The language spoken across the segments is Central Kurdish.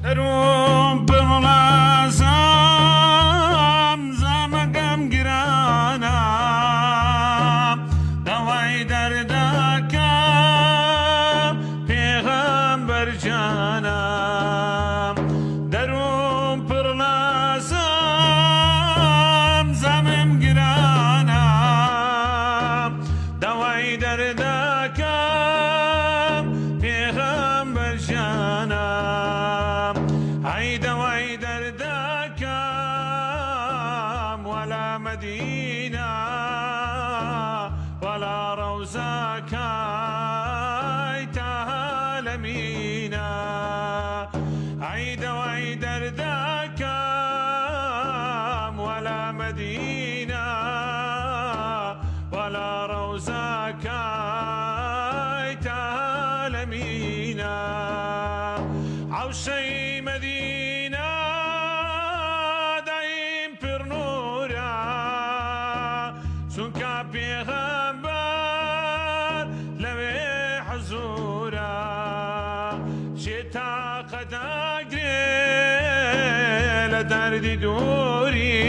دەروم پڕڵازام زامەگەم گرانە دەوای دەردەکەم پێغەمبەر جانم دەروم پڕڵازام زامم گرانە دەوای دەردەکەم پێغەمبەر جانم ئەی دەوای دەردەکەم وەلا مەدینە وەلا ڕەوزەکەی تاها لە مینە ئەی دەوای دەردەکەم وەلا مەدینە وەلا ڕەوزەکەی تاها لە مینە عەوشەی مەدینە دایم پڕنوورە چونکە پێغەمبەر لەوێ حەزوورە چێ تاقەت ئەگرێ لە دەردی دووری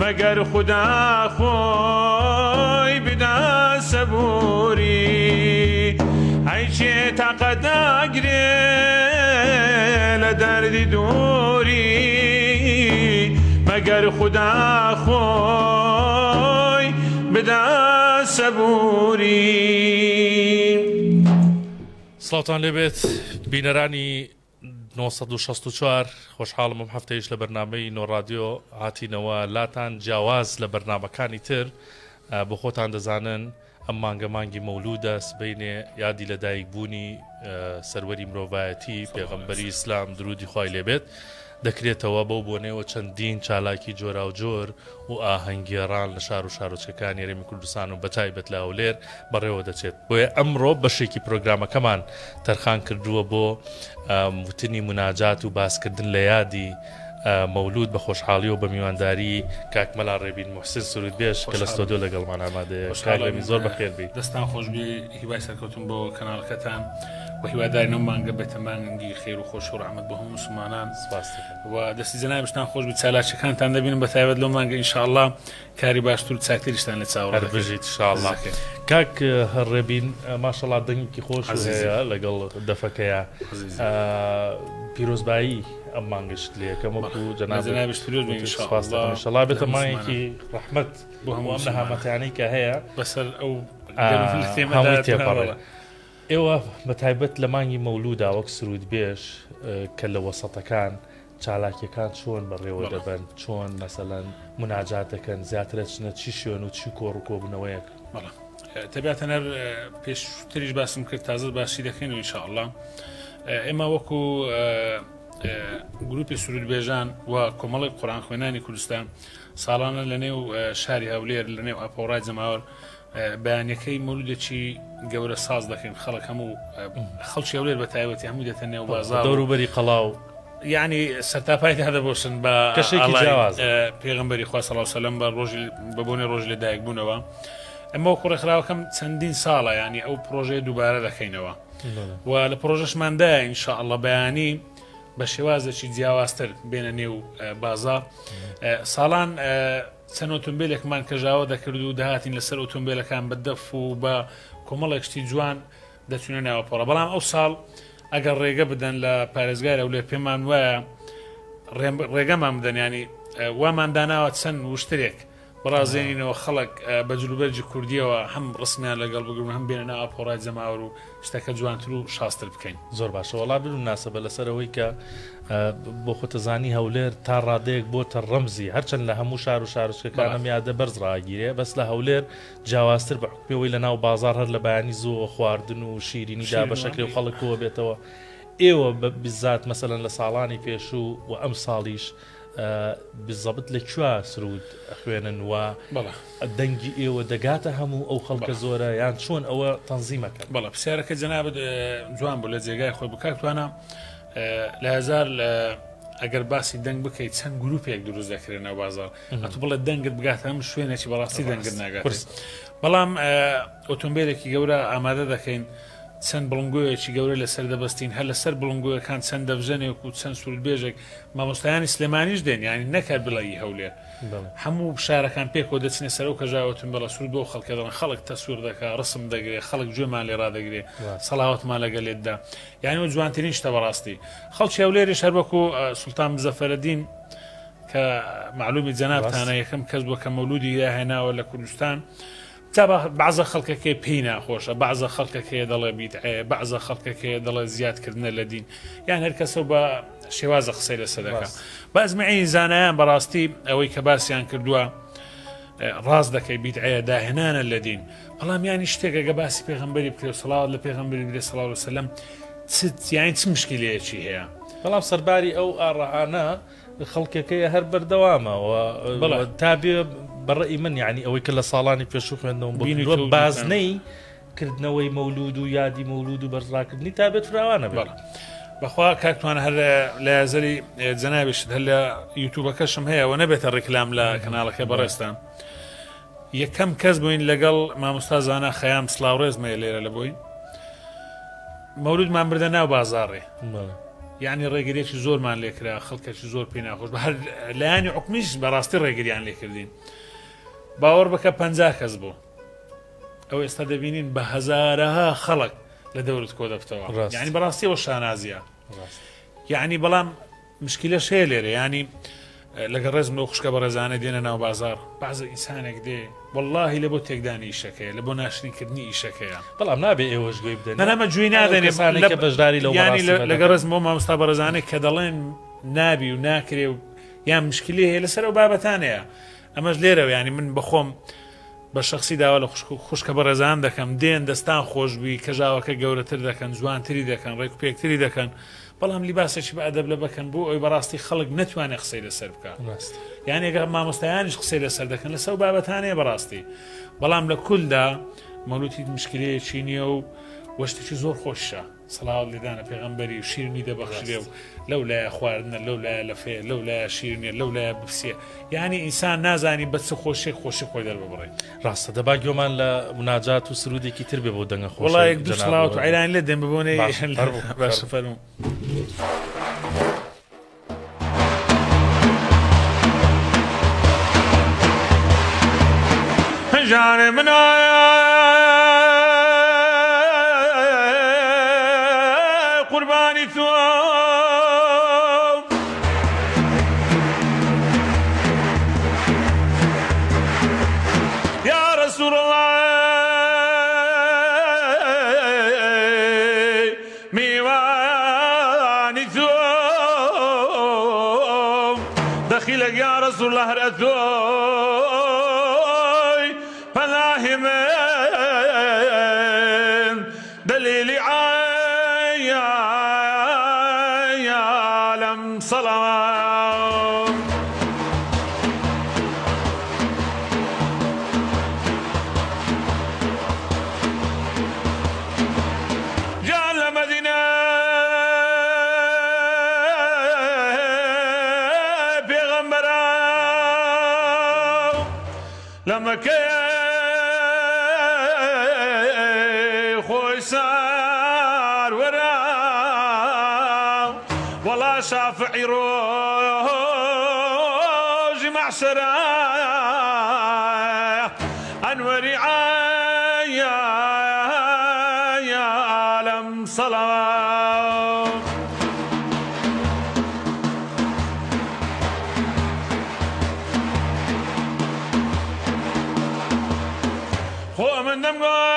مەگەر خودا خۆی بدا سەبووری ئەی چێ تاقەت ئەگرێ لە دەردی دووری مەگەر خودا خۆی بدا سەبووری. سڵاوتان لێبێت بینەرانی 964 خۆشحاڵم ئەم هەفتەیەش لە بەرنامەی نۆڕادیۆ هاتینەوە لاتان جیاواز لە بەرنامەکانی تر بۆ خۆتان دەزانن ئەم مانگە مانگی مەولودە سبەینێ یادی لە دایکبوونی سەروەری مرۆڤایەتی پێغەمبەری ئیسلام درودی خوای لێبێت دەکرێتەوە بەو بۆنەوە چەندین چالاکی جۆرا و جۆر و ئاهەنگێڕان لە شار و شارۆچکەکانی هەرێمی کوردستان و بەتایبەت لە هەولێر بەڕێوە دەچێت بۆیە ئەمڕۆ بەشێکی پرۆگرامەکەمان تەرخان کردووە بۆ وتنی مناجات و باسکردن لە یادی مەولود بە خۆشحاڵی و بە میوانداری کاکمەلا ڕێبین موحسین سروود بێش کە لە ستۆدیۆ لەگەڵمان ئامادەیە زۆر بەخێر بی دەستان خۆشبی هیوای سەرکەوتن بۆ کەناڵەکەتان و هیواداری نەو مانگە بێتە مانگی خێر و خۆش و ڕەحمەت بۆ هەموو مسلمانان و دەستی جەنابی بشتان خۆشبی چالاکیەکانتان دەبینم بەتایبەت لەو مانگە ئینشاءالله کاری باشتر و چاکتریشتان لە چاوەڕ بژیت ئینشاءالله. کاک هەڕێبین ماشەڵڵا دەنگێکی خۆش هەیە لەگەڵ دەفەکەیە پیرۆزبایی ئەم مانگەشت لێکەم وەکو جەنابیش پیرۆزبێتەڵا بێتە مانگێکی ڕەحمەت بۆ هەموو ئەم نەهامەتیانەی کە هەیە بەسەر ئەو تێپەڕێ. ئێوە بەتایبەت لە مانگی مەولودا وەک سرود بێش کە لە وەسەتەکان چالاکیەکان چۆن بەڕێوە دەبن چۆن مەسەلەن مناجات دەکەن زیاترە چنە چی شوێن و چی کۆڕ و کۆبوونەوەیەک تەبیاتە نەر پێشتریش باسم کرد تازە باسی دەکەین و ئینشاءالله ئێمە وەکو گروپی سرودبێژان و کۆمەڵی قورئان خوێنانی کوردستان ساڵانە لە نێو شاری هەولێر لە نێو ئاپۆڕای جەماوەر بەیانەکەی مەولودێکی گەورە ساز دەکەین خەڵک هەموو خەڵکی هەولێر بە تایبەتی هەموو دێتە نێو بازاڕ دەوروبەری قەڵاو یعنی سەرتاپای هەدەبۆشن بە کەشێکی جیاواز پێغەمبەری خوا صلی الله علیه و سلم بە بۆنەی ڕۆژ لە دایکبوونەوە ئەمە وەکو ڕێکخراوەکەم چەندین ساڵە ینی ئەو پرۆژەیە دووبارە دەکەینەوە و لە پرۆژەشماندایە ئینشاءالله بەیانی بە شێوازێکی جیاوازتر بێنە نێو بازار ساڵان چەند ئۆتۆمبیلێکمان کەژاوە دەکرد و داهاتین لەسەر ئۆتۆمبیلەکان بە دەف و بە کۆمەڵێک شتی جوان دەچونە ناوەپۆڕە بەڵام ئەو ساڵ ئەگەر ڕێگە بدەن لە پارێزگارە و لێ پێمان وایە ڕێگەمان بدەن ینی وامان داناوە چەند وشترێک بەڕازێنینەوە خەڵک بە جلوبەرجی کوردیەوە هەم ڕسمیان لەگەڵ بگرن هەم بێنە ناو ئاپۆڕای جەماوەر و شتەکە جوانتر و شاستر بکەین. زۆر باشە وەڵا ببوو ناسەبە لەسەرەوەی کە بۆ خۆتەزانی هەولێر تا ڕادەیەک بۆتە ڕەمزی هەرچەند لە هەموو شار و شارچکەکانم یادە بەرز ڕاگیرێ بەس لە هەولێر جیاوازتر بە حکمەوەی لە ناو بازار هەر لە بەیانی زۆ خواردن و شیرینیدا بە شەکرێ و خەڵکەوە بێتەوە. ئێوە بزات مەسەلەن لە ساڵانی پێشوو و ئەم ساڵیش بزەبت لە کوێ سرود خوێنن و دەنگی ئێوە دەگاتە هەموو ئەو خەڵکە زۆرە یان چۆن ئەوە تەنزیمەکە؟ بەڵێ پرسیارەکە جەنابەت جوان بوو لە جێگای خۆی بکاتوانە لە هەزار ئەگەر باسی دەنگ بکەیت چەند گروپێک دروست دەکرێنەوە بازار ئەتو بڵێ دەنگت بگاتە هەم شوێنێکی بەڕاستی دەنگت ناگات بەڵام ئۆتۆمبیلێکی گەورە ئامادە دەکەین چەند بڵنگۆیەکی گەورە لەسەر دەبەستین هەر لەسەر بڵنگۆیەکان چەند دەڤژەنێک و چەند سووربێژێک مامۆستایانی سلێمانیش دێن ینی نەکات بڵی هەولێر هەموو شارەکان پێکۆ دەچنێ سەر و کەژاوتن بەڵە سوور بۆ خەڵکە دەڵن خەڵک تەسوور دەکا ڕسم دەگرێت خەڵک گوێمان لێ ڕادەگرێت سەڵاوەتمان لەگە لێتدا یعنی جوانترین شتە بەڕاستی خەڵکی هەولێریش هەر وەکو سوڵتان مزەفەرەدین کە معلومی جەنابتانە یەکەم کەس بووە کە مەولودی داهێناوە لە کوردستان بعضە خەڵکەکەی پێی ناخۆشە بعضە خەڵکەکەیە دەڵێ بیدعەیە بعضە خەڵکەکەیە دەڵێ زیادکردنە لە دین یان هەر کەسە بە شێوازە قسەی لەسەر دەکات بەزمعی زانایان بەڕاستی ئەوەی کە باسییان کردووە ڕاست دەکەی بیدعەیە داهێنانە لە دین بەڵام ینی شتێکەگە باسی پێغەمبەری بکرێ و سەڵاوات لە پێغەمبەری بکرێ سەڵاو عەلەیهی وسەلەم یانی چ مشکلەیەکی هەیە بەڵام سەرباری ئەو ئاڕەعانە خەڵکەکەی هەر بەردەوامەوە تابێ بەڕێی من یعنی ئەوەی کە لە ساڵانی پێشوو خوێندنەوە بینیوە بازنەی کردنەوەی مەولود و یادی مەولود و بەرزڕاکردنی تابێت فراوانە بێت بەخوا کاکتوان هەر لە یازەری جەنابیشت هەر لە یوتوبەکەشم هەیە و نەبێتە ڕێکلام لە کەناڵەکە بەڕێستان یەکەم کەس بووین لەگەڵ مامۆستا زانا خەیام سلااوڕێزمەیە لێرە لە بووین مەولودمان بردە ناو بازاڕێ یعنی ڕێگریێکی زۆرمان لێکرا خەڵکەکی زۆر پێی ناخۆش بە هەر لایانی حکمیش بەڕاستی ڕێگریان لێکردین باوەڕ بکە 50 کەس بوو ئەو ئێستا دەبینین بە هەزارەها خەڵک لە دەورت کۆ دەفتەوە یعنی بەڕاستیەوە شانازیە یعنی بەڵام مشکلەش هەیە لێرە ینی لەگە ڕێزم لەو خوشکە بە ڕێزانە دێنە ناو بازار بازە ئینسانێک دێ واللهی لە بۆ تێکدانی ئیشەکەیە لە بۆ ناشرینکردنی ئیشەکەیە بەڵام نابێ ئێوەش گوێ بدەن نەمە جوێی نادەنێ کە بەشداری لەو ینی لەگە ڕێزمەوە مامۆستا بە ڕێزانێک کە دەڵێن نابی و ناکرێ و یان مشکلی هەیە لەسەر ئەو بابەتانەیە ئەمەش لێرەوە ینی من بەخۆم بە شخصی داوا لە خوشکە بە ڕێزان دەکەم دێن دەستان خۆشببی کەژاوەکە گەورەتر دەکەن جوانتری دەکەن ڕێک و پێکتری دەکەن بەڵام لیباسێکی بە ئەدەب لە بکەن بۆ ئەوی بەڕاستی خەڵک نەتوانێت قسەی لەسەر بکات یان ێگە مامۆستایانیش قسەی لەسەر دەکەن لەسەر بابەتانەیە بەڕاستی بەڵام لە کولدا مەولوتی مشکلەیەکی نییە و وەشتێکی زۆر خۆشە سەڵاوات لێدانە پێغەمبەری و شیرنی دەبەخشرێ و لەو لایە خواردنە لەو لایە لەفێ لەو لایە شیرنێ لەو لایە بپسیە یعنی ئینسان نازانی بە چ خۆشێک خۆشی خۆی دەرببڕێ ڕاستە دەبا گوێمان لە مناجات و سرودێکی تر بێ بۆ دەنگە خۆش وڵایەک دوو سەڵاوات و عیران لێ دێن ببوونێ باشە فەرموو جان من قرباني ثوب يا رسول الله ميواني ثوب دخيلك يا رسول الله رأثوب دليلي عالم صلاة جاء المدينة بيغمبرا لما كان صار ورا والله شافعي روج معشرة أنوري يا عالم صلاة خو من دمغو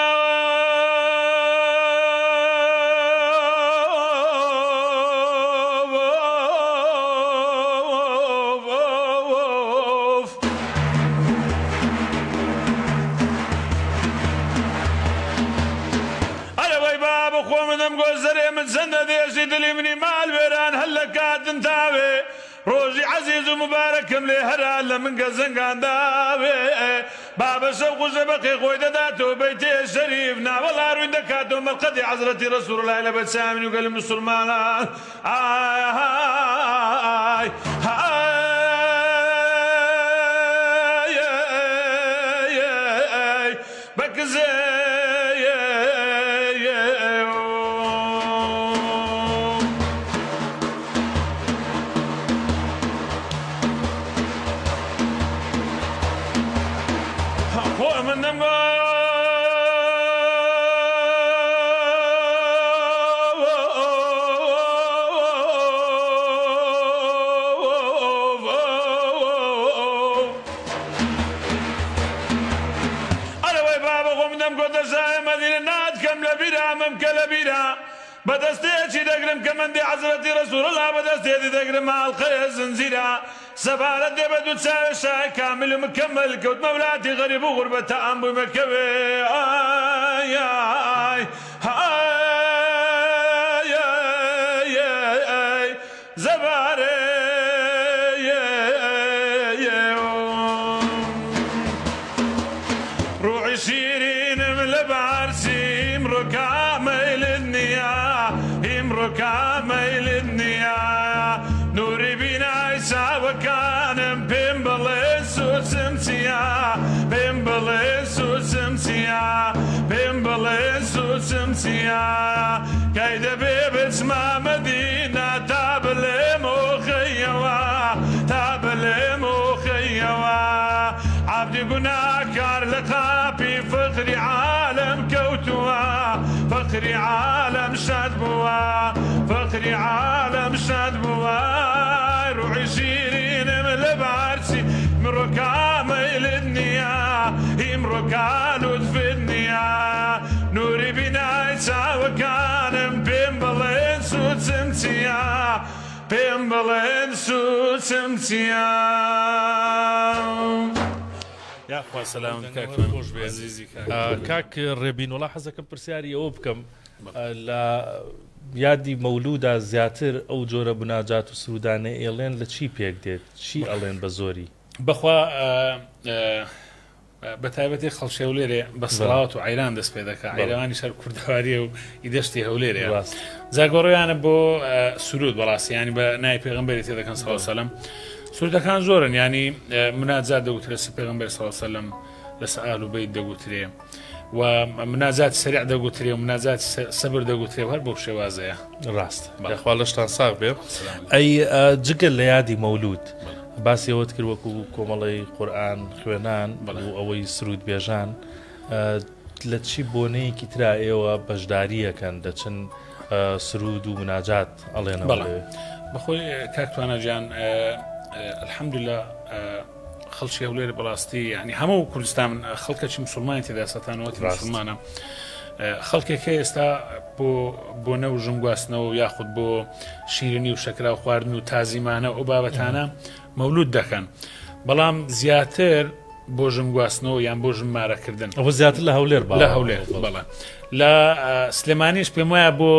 روزي عزيز ومبارك ملي هرال من قزنقان داوي بابا شوق زبقي خوي داتو بيتي الشريف نا والله روين دكاتو مرقدي عزرتي رسول الله لبت سامن وقال المسلمان آي هاي هاي بكزي بەدەستێکی دەگرم کە مندی حەزرەتی ڕەسوول الله بەدەستێتی دەگرم ماڵقەیە زنجیرە سەبارەت دێ بە دوو چاوێ شای کامل و مکەمەل کەوت مەولاتی غەریب و غوربەتە ئەم بووی مەکەوێ زەبارێ ڕوحی شیرینم لە بارچی ئیمڕۆ کامەیلت نییە ئیمڕۆ کامەیلت نییە نووری بینای چاوەکانم پێم بڵێ سوچم چییە پێم بڵێ سوچم چییە پێم بڵێ سوچم چییە کەی دەبێ بچمە مەدینە تا بڵێم ئۆخەیەوە تا بڵێم ئۆخەیەوە عەبدی گوناهکار لە قاپی فقری عالم کەوتووە فقری عالم شاد بووە فقری عالم شاد بووە ڕوحی شیرینم لە بارچی ئیمڕۆ کامەیلت نییە ئیمڕۆ کالوتفت نییە نووری بینای چاوەکانم پێم بڵێن سوچم چییە پێم بڵێن سوچم چییە یاخوا سەلام خۆش بێ عزیزی کاک ڕێبینوڵا حەزەکەم پرسیاری ئەوە بکەم لە یادی مەولودا زیاتر ئەو جۆرە بناجات و سرودانە ئێڵێن لە چی پێک دێت چی ئەڵێن بە زۆری بەخوا بە تایبەتی خەڵکی هەولێرێ بە سڵاوات و عەیران دەست پێ دەکات عەیرانی شەر کوردەواریە و ئیدەشتی هەولێرێ جاگۆڕیانە بۆ سرود بەڕاستی ینی بە نای پێغەمبەری تێدەکەن سەڵ سەلەم سرودەکان زۆرن ینی مناجات دەگوترێ سە پێغەمبەر سەڵ سەلەم لەسەر ئاهل و بەیت دەگوترێ و مناجات سریع دەگوترێ و مناجات سەبر دەگوترێ هەر بەو شێوازەیە ڕاست یاخوا لەشتان ساغ بێ ئەی جگەل لە یادی مەولود باسی ئەوەت کرد وەکو کۆمەڵی قورئان خوێنان و ئەوەی سرود بێژان لە چی بۆنەیەکی ترا ئێوە بەشداریەکەن دەچن سرود و مناجات ئەڵێنەوە بەخۆی کاکتوانە گیان الحەمدولillah خەڵکی هەولێر بەڕاستی ینی هەموو کوردستان خەڵکەکی موسڵمانی تێدا سەتانەوەتی موسڵمانە خەڵکێک ئێستا بۆ نەو ژنگواستنەوە یاخود بۆ شیرنی و شەکرا و خواردن و تازیمانە و بابەتانە مەولود دەکەن بەڵام زیاتر بۆ ژنگواستنەوە یان بۆ ژمارەکردن ئەوە زیاتر لە هەولێر لە هەولێر بەڵێ لە سلێمانیش پێم وایە بۆ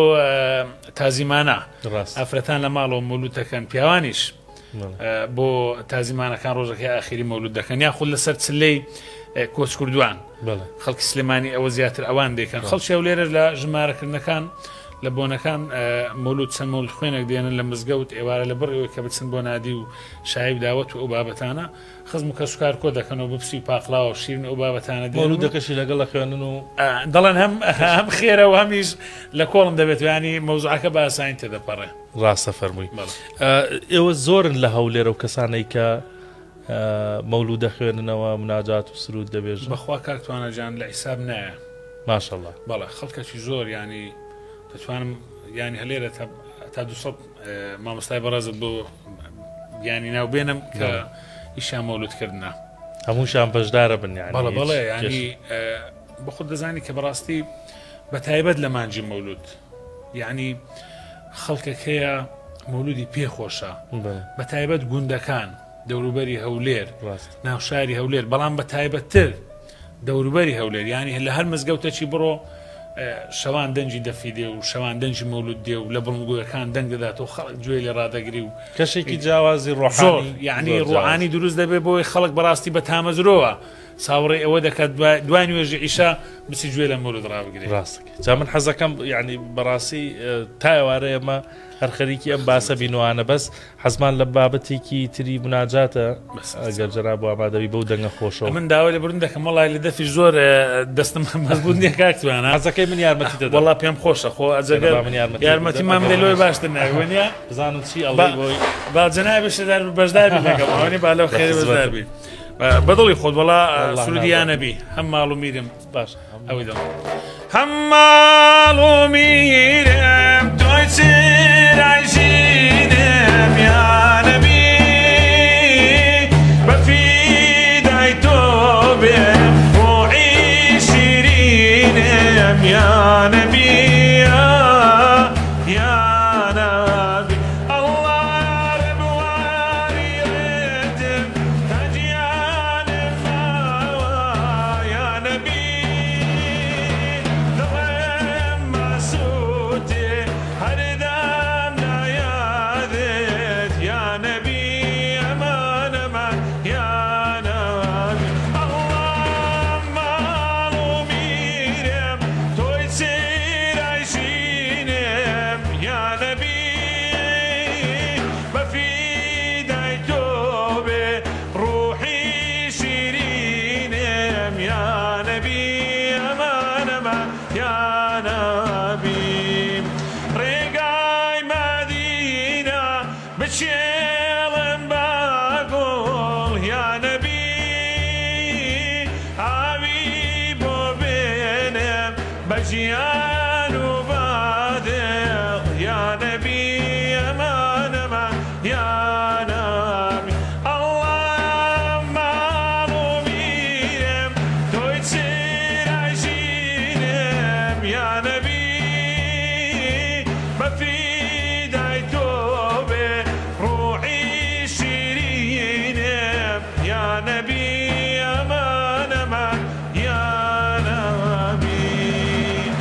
تازیمانە ئافرەتان لە ماڵەوە مەولود دەکەن پیاوانیش بۆ تازیمانەکان ڕۆژەکەی ئاخری مەولود دەکەن یاخود لەسەر چلەی کۆچ کوردوان خەڵکی سلێمانی ئەوە زیاتر ئەوان دەکەن خەڵکی هەولێرە لە ژمارەکردنەکان لە بۆنەکان مەولود چەند مەولود خوێنێک دێنن لە مزگەوت ئێوارە لە بڕیەوەی کە بچن بۆ نادی و شای و داوەت و ئەو بابەتانە خزم و کەسوکار کۆ دەکەنەوە بپسی و پاقلاوە و شیرن ئەو بابەتانە مەولودەکەشی لەگەڵ لە خوێنن و دەڵێن هەم خێرە و هەمیش لە کۆڵم دەبێت ینی مەوزوعەکە بە ئاسانی تێدەپەڕێ ڕاستە فەرمووی ئێوە زۆرن لە هەولێرە و کەسانەی کە مەولودە خوێننەوە مناجات و سرود دەبێژن بەخوا کاکتوانە جان لە حیساب نایە ماشەڵڵا بەڵێ خەڵکەکی زۆر ینی دەتوانم ینی هەلێرە تا 200 مامۆستای بەڕێزت بۆ ینی ناوبێنم کە ئیشان مەولودکردنە هەمووشان بەشدارە بن بەڵێ ینی بە خۆت دەزانی کە بەڕاستی بە تایبەت لە مانجی مەولود یعنی خەڵکێک هەیە مەولودی پێخۆشە بە تایبەت گوندەکان دەوروبەری هەولێر ناوشاری هەولێر بەڵام بە تایبەتتر دەوروبەری هەولێر ینی لە هەر مزگەوتەکی بڕۆ شەوان دەنجی دەفیدێ و شەوان دەنجی مەولود دێ و لە بڵنگویەکان دەنگ دەداتەوە خەڵک گوێ لێ ڕادەگری و کەشێکی جیاوازی ڕۆحانی یعنی ڕوحانی دروست دەبێت بۆی خەڵک بەڕاستی بە تامەزرۆوە ساوڕێ ئەوە دەکات دوای نوێژی عیشا بچی گوێ لە مەولود ڕابگرێت ڕاستەکە جا من حەزەکەم ینی بەڕاستی تا ئێوارە ئێمە هەر خەریکی ئەم باسە بینوانە بەس حەزمان لە بابەتێکی تری مناجاتە ئەگەر جەناب بۆ ئامادەبی بەو دەنگە خۆشەوە من داوای لە بڕون دەکەم وەڵای لە دەفی زۆر دەستم مەزبوط نییە کاکتوانە حەزەکەی من یارمەتی دەدەم وەڵا پێم خۆشە خۆ ئەجەگەر یارمەتی مام لێلۆی باشتر ناوێنە بزانم چی ئەڵێ بۆی با جەنابی شەدار بەشداربی لەگەڵ ئەوەی با لەو خێری بەشداربی بەدڵی خۆت وەڵا سرودیانەبی هەم ماڵ و میرم باش ئەوەی دەڵ هەم ماڵ و میرم تۆی چرایژینم یانەبی بەفیدای تۆ بێم بۆعی شیرینم یانەبی بشيل بقول يا نبي حبيب بينهم بجيان وبادق يا نبي امان امان يا نبي الله ما بيهم تويتسير عجينهم يا نبي ما في دايتوبه روحي شيرينهم يا نبي امان امان يا نبي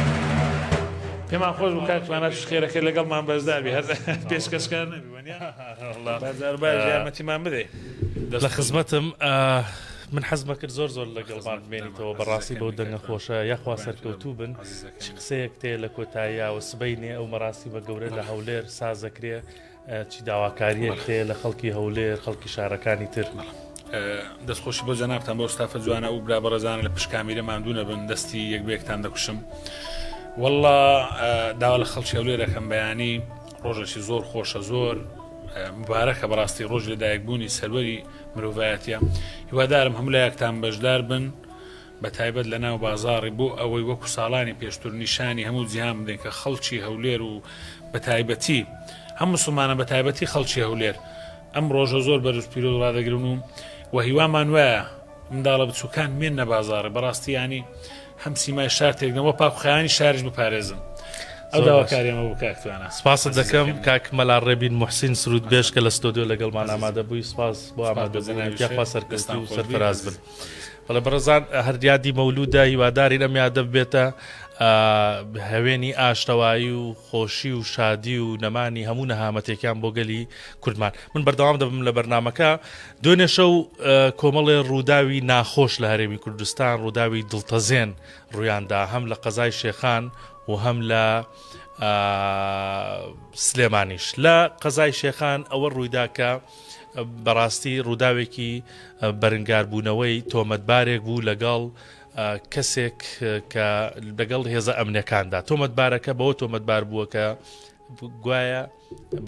كما خوش وكاك ما نفس خيرك اللي قال ما بزدار بي هذا بيس كسكان نبي ونيا الله بزدار باجي ما تمام بدي لخزمتم من حزمك زۆر لە گەڵمان بمێنیتەوە بەڕاستی بەو دەنگە خۆشە یاخوا سەرکەوتوو بن قسەیەک تێ لە کۆتاییەوە سبەینێ ئەو مەراسیمە گەورە لە هەولێر سازەکرێ چی داواکاریەک تێ لە خەڵکی هەولێر خەڵکی شارەکانی تر دەستخۆشی بۆ جەنابتان بۆ ستافە جوانە و برا بەڕێزانە لە پشکامیرە ماندوونە بن دەستی یەکبێکتان دەکوشم والله داوا لە خەڵکی هەولێر دەکەم بەیانی ڕۆژێکی زۆر خۆشە زۆر مبارەکە بەڕاستی ڕۆژ لەدایکبوونی سەروەری مرۆڤایەتیە هیوادارم هەموو لایەکتان بەشدار بن بە تایبەت لە ناو بازاڕی بۆ ئەوەی وەکو ساڵانی پێشتر نیشانی هەموو جیهان بدەین کە خەڵکی هەولێر و بە تایبەتی هەم مسلمانە بە تایبەتی خەڵکی هەولێر ئەم ڕۆژە زۆر بەرز پیرۆز ڕادەگرن و هیوامان وایە منداڵە بچووکان مێنە بازاڕی بەڕاستی ینی هەم سیمای شار تێکنەوە پاکخایانی شارش بپارێزن ئەو داواکاریەمە بوو کاکتوانە سپاست دەکەم کاک مەلا ڕێبین محسین سرود بێش کە لە ستۆدیۆ لەگەڵمان ئامادە بووی سپاس بۆ ئامادەبوونی یاخوا سەرکەوتو و سەرفراز بن بەڵێ بەڕێزان هەردیادی مەولودە هیواداری ئەم یادە ببێتە هەوێنی ئاشتەوایی و خۆشی و شادی و نەمانی هەموو نەهامەتێکیان بۆ گەلی کوردمان من بەردەوام دەبم لە بەرنامەکە دوێنێ شەو کۆمەڵێ ڕووداوی ناخۆش لە هەرێمی کوردستان ڕووداوی دڵتەزێن ڕوویاندا هەم لە قەزای شێخان و هەم لە سلێمانیش لە قەزای شێخان ئەوە ڕوویداکە بەڕاستی ڕووداوێکی بەرنگاربوونەوەی تۆمەتبارێک بوو لەگەڵ کەسێک کە لەگەڵ هێزە ئەمنەکاندا تۆمەتبارەکە بەوە تۆمەتبار بووە کە گوایە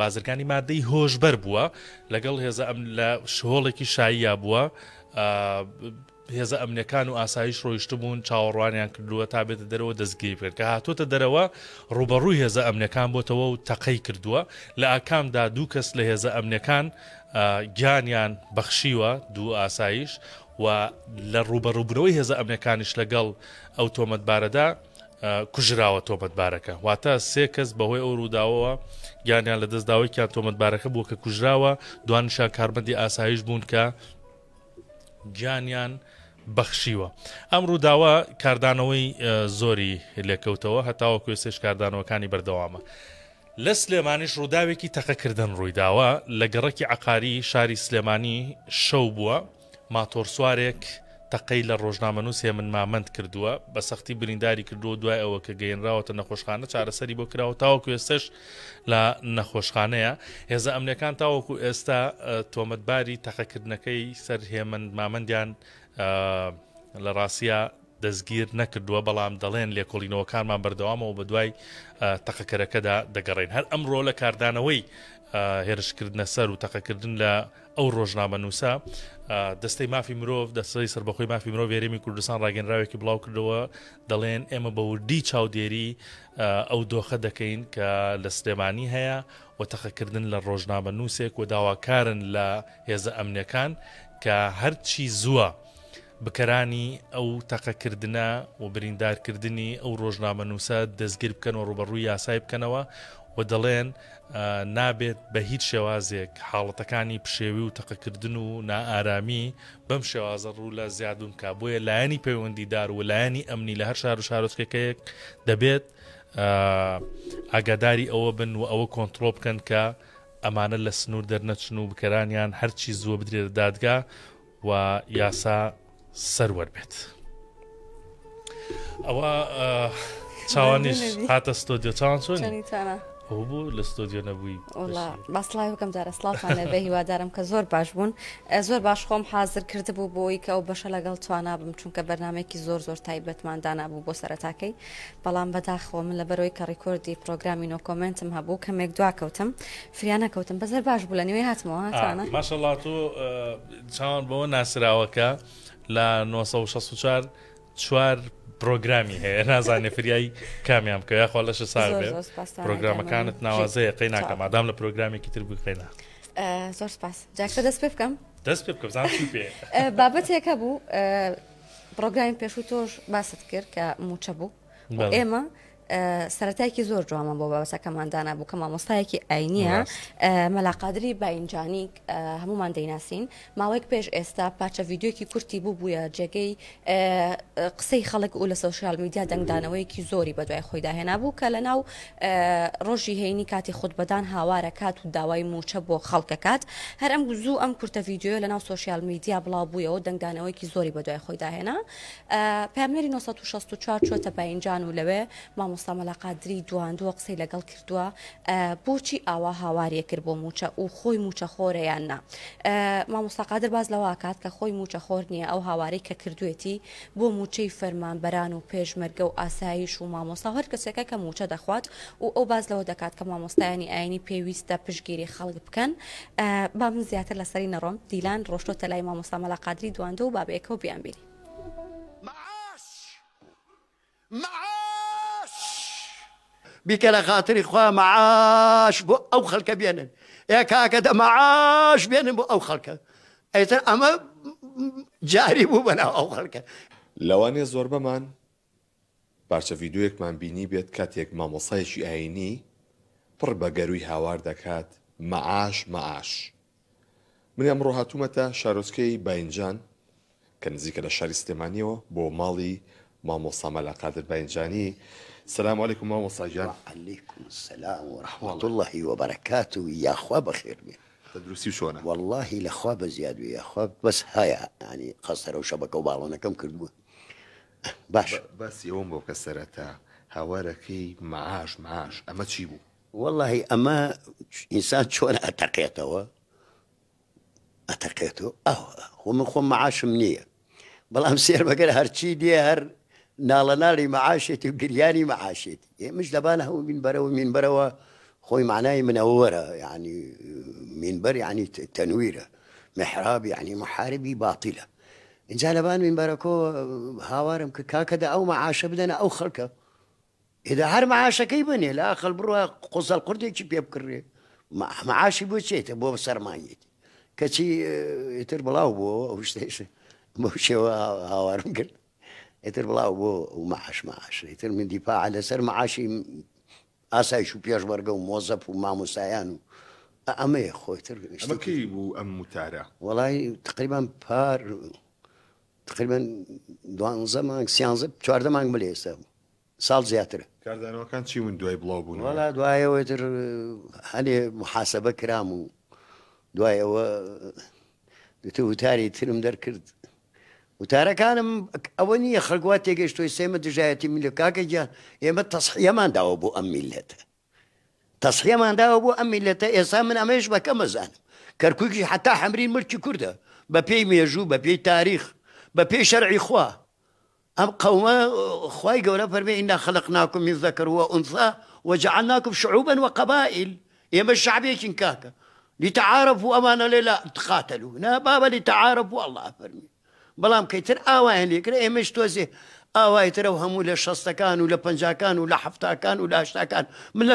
بازرگانی مادەی هۆشبەر بووە لەگەڵ هێزە لە شهۆڵێکی شاییە بووە هێزە ئەمنەکان و ئاسایش ڕۆیشتبوون چاوەڕوانیان کردووە تا بێتە دەرەوە دەستگیری بکرد کە هاتوۆتە دەرەوە ڕوبەڕووی هێزە ئەمنەکان بۆتەوە و تەقەی کردووە لە ئاکامدا دوو کەس لە هێزە ئەمنەکان گیانیان بەخشیوە دوو ئاسایش و لە ڕوبەڕووبرەوەی هێزە ئەمنەکانیش لەگەڵ ئەو تۆمەتبارەدا کوژراوە تۆمەتبارەکە واتە سێ کەس بەهۆی ئەو ڕووداوەوە گیانیان لە دەستداوەیان تۆمەتبارەکە بووە کە کوژراوە دوانیشان کاربەندی ئاسایش بوون کە گیانیان بەخشیوە ئەم ڕووداوە کاردانەوەی زۆری لێکەوتەوە هەتاوە کوێسێش کاردانەوەکانی بەردەوامە لە سلێمانیش ڕووداوێکی تەقەکردن ڕوویداوە لە گەڕەکی عقاری شاری سلێمانی شەو بووە ماتۆر سوارێک تەقەی لە ڕۆژنامەنووس هێمن مامەند کردووە بە سەختی برینداری کردووە دوای ئەوە کە گەیەنراوەتە نەخۆشخانە چارەسەری بۆ کراوە تاوەکو ئێستش لە نەخۆشخانەیە هێزە ئەمنەکان تاوەکو ئێستا تۆمەتباری تەقەکردنەکەی سەر هێمن مامەندیان لە ڕاستیە دەستگیر نەکردووە بەڵام دەڵێن لێکۆڵینەوەکانمان بەردەوامەوە بە دوای تەقەکەرەکەدا دەگەڕین هەر ئەمڕۆ لە کاردانەوەی هێرشکردنە سەر و تەقەکردن لە ئەو ڕۆژنامەنووسە دەستەی مافی مرۆڤ دەستەی سەربەخۆی مافی مرۆڤ هێرێمی کوردستان ڕاگەنراوێکی بڵاو کردەوە دەڵێن ئێمە بە وردی چاودێری ئەو دۆخە دەکەین کە لە سلێمانی هەیە و تەقەکردن لە ڕۆژنامەنووسێک و داواکارن لە هێزە ئەمنەکان کە هەرچی زووە بکەرانی ئەو تەقەکردنە و بریندارکردنی ئەو ڕۆژنامەنووسە دەستگیر بکەن و ڕوبەڕووی یاسای بکەنەوە و دەڵێن نابێت بە هیچ شێوازێک حاڵەتەکانی پشێوی و تەقەکردن و نائارامی بەم شێوازە ڕوو لە زیادون کا بۆیە لایەنی پەیوەندیدار و لایەنی ئەمنی لە هەر شار و شارۆچکەیەک دەبێت ئاگاداری ئەوە بن و ئەوە کۆنتڕۆڵ بکەن کە ئەمانە لە سنوور دەرنەچن و بکەرانیان هەرچی زووە بدرێت دادگا و یاسا سەروەر بێت ئەوە چاوانیش هاتە ستۆدیۆ چاوان چۆنی ئەو بوو لە ستۆدیۆ نەبووی وڵا باسڵای وەکەم جارە سڵاتانە بە هیوادارم کە زۆر باش بوون زۆر باش خۆم حاضر کرده بوو بۆی کە ئەو بەشە لەگەڵ توانابم چونکە بەرنمێکی زۆر زۆر تایبەتماندانا بوو بۆ سەرەتاکەی بەڵام بەداخەوە من لە بەرەوەی کە ڕیکۆردی پرۆگرامی نۆ کۆمنتم هەبوو کەمێک دواکەوتم فریانەکەوتم بەزەر باش بوو لە نیوەی هاتمەوە هاتوانە ماشەڵڵا تۆ چاوان بەوە ناسراوەکە لە 1964 چوار پرۆگرامی هەیە نازانێ فریایی کامیان بکە یاخوا لەش سار بێ پرۆگرامەکانت ناوازەیە قەی ناکە مادام لە پرۆگرامێکی تر بووی قەینا زۆر سپاس جاکە دەست پێ بکەم دەست پێ بکە بزانم چی پێ بابەتێکە بوو پرۆگرامی پێشوو تۆش باست کرد کە موچە بوو ئێمە سەرەتایکی زۆر جوامە بۆ بابەتەکەماندانا بوو کە مامۆستایەکی ئاینیە مەلاقادری باینجانی هەمومان دەیناسین ماوەیەک پێش ئێستا پاچە ڤیددیۆکی کورتی بوو بووە جێگەی قسەی خەڵک و لە سۆشیال میدیا دەنگدانەوەیکی زۆری بە دوای خۆی داهێنا بوو کە لە ناو ڕۆژی هەینی کاتی خودبەدان هاوارە کات و داوای موچە بۆ خەڵکەکات هەر ئەم زوو ئەم کورتە ڤیددیۆ لە ناو سۆشیال میدیا بڵاو بوویەوە دەنگدانەوەیکی زۆری بە دوای خۆی داهێنا پامێری 1964 چۆتە باینجان و لەوێ مامۆستا مەلاقادری دواندووە قسەی لەگەڵ کردووە بۆچی ئاوا هاواریە کرد بۆ موچە و خۆی موچە خۆرەیان نا مامۆستا قادر باز لەوە کات کە خۆی موچە خۆر نییە ئەو هاوارەی کە کردوێتی بۆ موچەی فەرمانبەران و پێشمەرگە و ئاسایش و مامۆستا هەر کەسێکە کە موچە دەخوات و ئەو باز لەوە دەکات کە مامۆستایانی ئاینی پێویستە پشگیری خەڵک بکەن با من زیاتر لەسەری نەڕۆم دیلان ڕۆشتۆتە لای مامۆستا مەلاقادری دواندوە و بابەیەکەوە بیان بینی بیکە لە خاتری خوا معاش بۆ ئەو خەڵکە بێنن کاکە دە معاش بێنن بۆ ئەو خەڵکە ئەیتر ئەمە جاری بوو بەناو ئەو خەڵکە لەوانێ زۆر بەمان بارچە ڤیددیۆیەکمان بینی بێت کاتێک مامۆسایەکی ئاینی پڕ بە گەروی هاوار دەکات معاش من ئەمڕۆ هاتوومەتە شارۆچکەی باینجان کە نزیکە لە شاری سلێمانیەوە بۆ ماڵی مامۆستا مەلاقادر باینجانی السلام عليكم مامۆستا جان وعليكم السلام ورحمة الله وبركاته ياخوا بخير بين تدروسي شلونه والله لخوا بزياد وياخوا بس هيا يعني قصر وشبكة وبالونا كم كردوا باش بس يوم بو كسرتها هواركي معاش اما تشيبو والله اما انسان شلون اتقيته هو من خو معاش منيه بلام سير بقى هرشي دي هر ناڵەناڵی معاشێتی و گریانی معاشێتی ئێمەش دەبانە هەوو من بەرەوە خۆی معنای منەوەرە يعني منبەر يعني تەنویرە محراب يعني محاربی باطلە اینجا لەبان منبەرەکۆ هاوارم کە کاکەدا ئەو معاشە بدەنە ئەو خەڵکە ئێدا هەر معاشەکەی بنێ لە ئاخەڵ بڕوە قوزەڵ قوردێکی پێ بکڕێ معاشی بۆ چێتە بۆ سەرمایەتی کەچی ئیتر بڵاو بووە ئەو شتێش بۆ شێوە هاوارم کرد ئیتر بڵاو بۆ معاش ئیتر من دیپاع لەسەر معاشی ئاسایش و پێشمەرگە و مۆزەف و مامۆسایان و ئەمەیە خۆیتر ئەمەکەی بوو ئەم وتارە وەڵای تقریبان تقریبان 12 مانگ 14 مانگ بڵێ ئێستا ساڵ زیاترە کاردانەوەکان چی ون دوای بڵاو بوون وەڵا دوایەوەتر هەنێ محاسبە کرام و دوایەوە دوتە وتاری ترم دەرکرد وتارەکانم ئەوە نییە خەڵکوات تێگەشتۆی سێمە دژایەتی میلە کاکە گیان ئێمە تەسحیەمانداوە بۆ ئەم میلەتە تەسحیەمانداوە بۆ ئەم میلەتە ئێستا من ئەمەش بەکە مەزانم کەرکووکی حتا حەمرین ملکی کووردە بە پێی مێژوو بە پێی تاریخ بە پێی شەرعی خوا ئەم قەومە خوای گەورە فەرمێ ئینا خەلقناکم من ذەکر وأنثى وجعلناكم شعوبا وقبائل ئێمە شعبێکین کاکە لتعارفوا ئەمانە لێ لا تقاتلوا نا بابا لتعارفوا الله فەرمی بەڵام کەیتر ئاوایان لێکرا ئێمەش تۆزێ ئاوایترە و هەموو لە شەستەکان و لە پەنجاکان و لە حەفتاکان و لە هەشتاکان من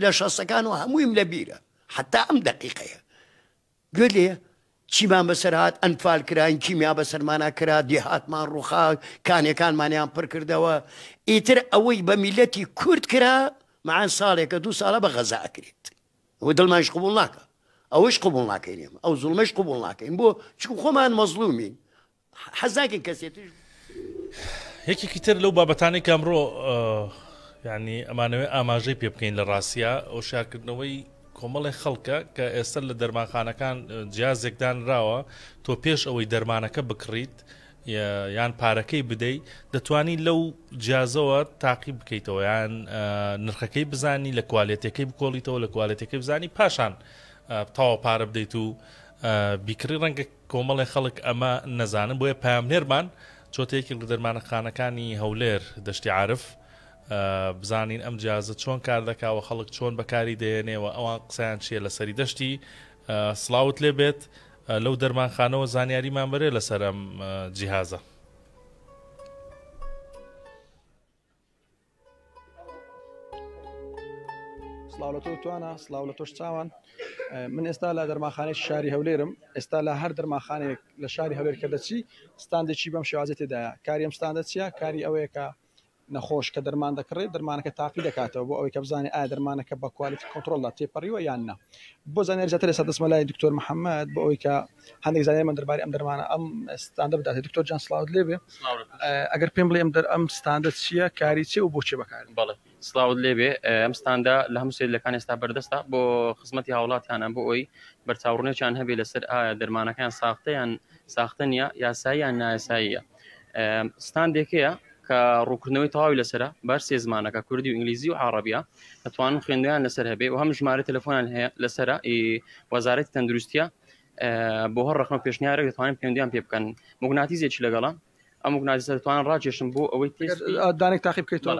لە شەستەکان و هەموویم لە بیرە حتا ئەم دەقیقەیە گوێ لێ چیمان بەسەر هات ئەنفال کراین کیمیا بەسەرمانە کرا دیهاتمان ڕووخا کانیەکانمانیان پڕ کردەوە ئیتر ئەوەی بە میلەتی کورد کرا معان ساڵێکە 2 ساڵە بە غەزا ئەکرێت ئەوە دڵمانش قبوڵ ناکە ئەوەش قبوڵ ناکەین ئێمە ئەو زوڵمەش قبوڵ ناکەین بۆ چکو خۆمان مەزلومین حەزاکەین کەسێتش یەکێکی تر لەو بابەتانی کە ئەمڕۆ یعنی ئەمانەوەی ئاماژەی پێ بکەین لە ڕاستیە ئەو شارکردنەوەی کۆمەڵی خەڵکە کە ئێستا لە دەرمانخانەکان جیازێکدانراوە تۆ پێش ئەوەی دەرمانەکە بکڕیت یان پارەکەی بدەیت دەتوانی لەو جیازەوە تاقی بکەیتەوە یان نرخەکەی بزانی لە کوالێتەکەی بکۆڵیتەوە لە کوالێتەکەی بزانی پاشان تاوا پارە بدەیت و بیکڕی ڕەنگە کۆمەڵی خەڵک ئەمە نەزانن بۆیە پامنێرمان چۆتەیەکی لە دەرمانەخانەکانی هەولێر دەشتی عارف بزانین ئەم جیازە چۆن کار دەکاوە خەڵک چۆن بەکاری دێنێەوە ئەوان قسەیان چیە لە سەری دەشتی سڵاوت لێ بێت لەو دەرمانخانەوە زانیاریمان بەرێ لەسەر ئەم جیهازە. سڵاو لە تۆ توانە سڵاو لە تۆش چاوان من ئێستا لە دەرماخانەی شاری هەولێرم ئێستا لە هەر دەرماخانێک لە شاری هەولێر کە دەچی ستاندێکی بەم شێوازە تێدایە کاری ئەم ستاندە چیە کاری ئەوەیە کە نەخۆش کە دەرمان دەکڕێت دەرمانەکە تاقی دەکاتەوە بۆ ئەوەی کە بزانێت ئایا دەرمانەکە بە کوالیتی کۆنتڕۆلدا تێپەڕیوە یان نا بۆ زانیاری زیاتر ئێستا دەچمە لای دکتۆر محەممەد بۆ ئەوەی کە هەندێک زانیاری من دەربارەی ئەم دەرمانە ئەم ستاندە بداتێت دکتۆر جان سڵاوت لێ بێ ئەگەر پێم بڵێ ئەم ستاندە چییە کاری چێ و بۆچێ بەکارن. بەڵێ سڵاوت لێ بێ ئەم ستاندە لە هەموو سێدلەکان ئێستا بەردەستە بۆ خزمەتی هاوڵاتیانە بۆ ئەوی بەرچاوڕوونێکیان هەبێ لەسەر ئایا دەرمانەکان ساختەیان ساختە نیە یاساییان نایاساییە ستاندێکەیە کە ڕووکردنەوەی تەواوی لەسرە بەر سێ زمانەکە کوردی و ئینگلیزی و عەرەبیە دەتوانن خوێندنیان لەسەر هەبێ و هەم ژمارە تەلەفۆنیان هەیە لەسرە وەزارەتی تەندروستیە بۆ هەر ڕقم و پێشنیارێک دەتوانن پەیوەندیان پێ بکەن موگناتیزێکی لەگەڵە ئەم موگناتیزە دەتوانن ڕاکێشن بۆ ئەوەی دانێک تاقی بکەیتەوە